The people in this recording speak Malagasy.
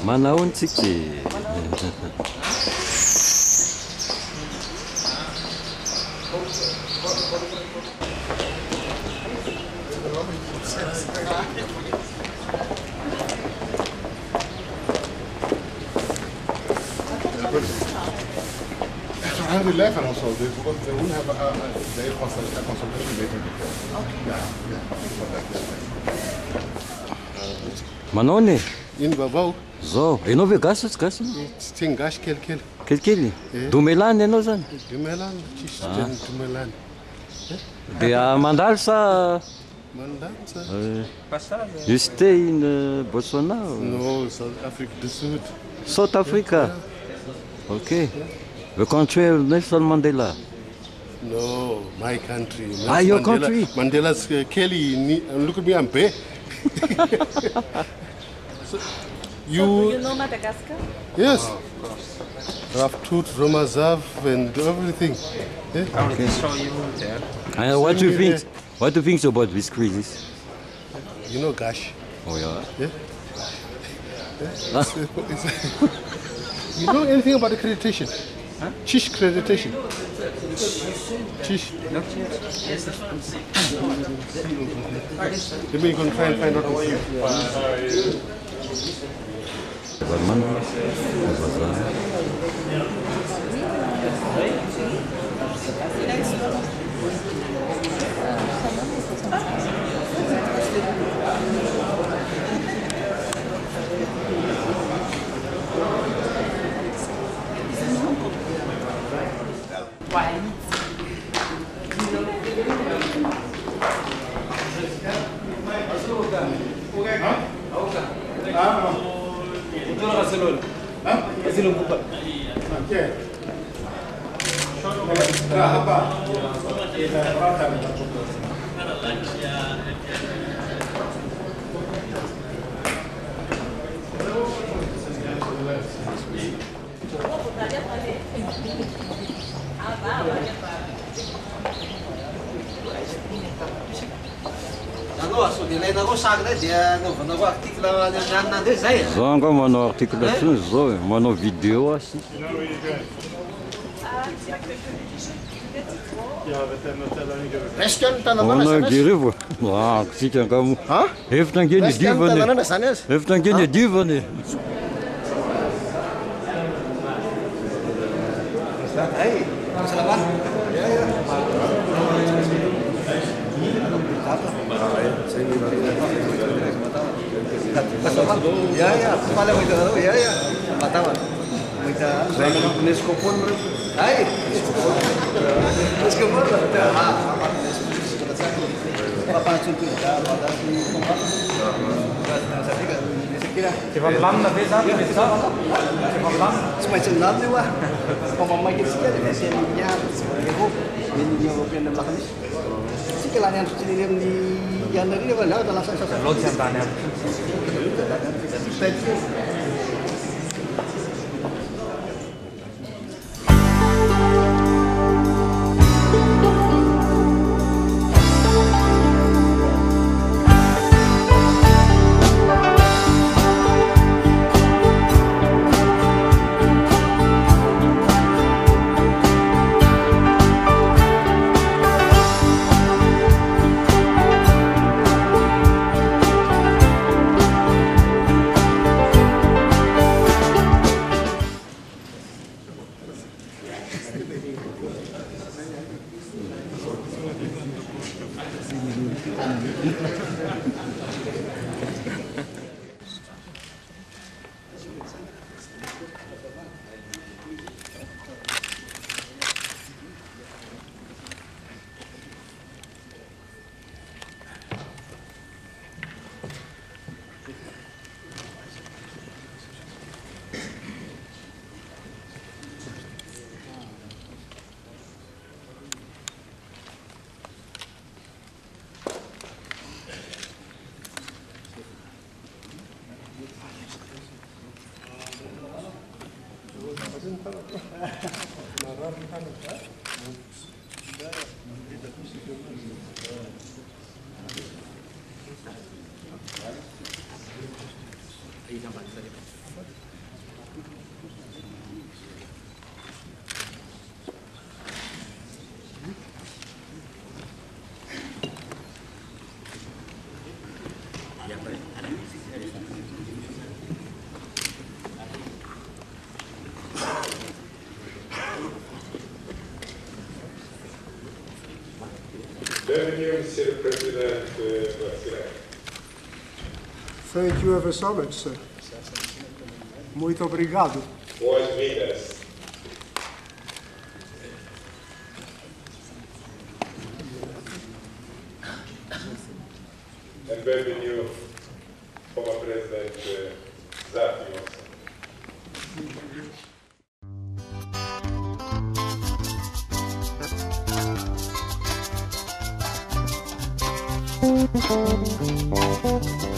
Manao tsika. I will laugh and also they won't have a consultation meeting before. Okay. Yeah. Manone. In Babao. Zao, ianao ve gasy tsy gasy? Tsy gasy kelikely. Kelikely? Domelany ianao zany? Domelany, tsisy domelany. Dia mandalo sa? Mandalo sa. You stay in Botswana? No, South Africa du Sud. South Africa? Okay. The country of Nelson Mandela? No, my country. Your country? Mandela's Kelly. Look at me, I'm bare. So, you know Madagascar? Yes. Raftut, Ramambazafy, and everything. Yeah? I will show you there. And what do you think? What do you think about this crisis? You know, gosh. Oh yeah. Yeah. You know anything about accreditation? Huh? Chish accreditation. Chish. No, yes. Maybe you can try and find out what you. Zao anga manao articulation zao, manao vidéo asi. Manao gerivo. Ah, tsika anga mo. Efitra angeny divany. Efitra angeny divany. Ya, kepala kita tahu, ya, matawa. Kita UNESCO pun, ay, UNESCO pun, apa contoh kita, pada si kompak, Van Lam na vez sabe, Van Lam. semacam nanti wah, kompak makin sekali, mesinnya, mesinnya European dan belakang. Sekilas yang sini di yang dari mana adalah saya. Lot centane. Bienvenue, Monsieur le Président de Botswana. Thank you ever so much, sir. Muito obrigado. Boas-vindas. And bienvenue, former President Sadc. Thank you.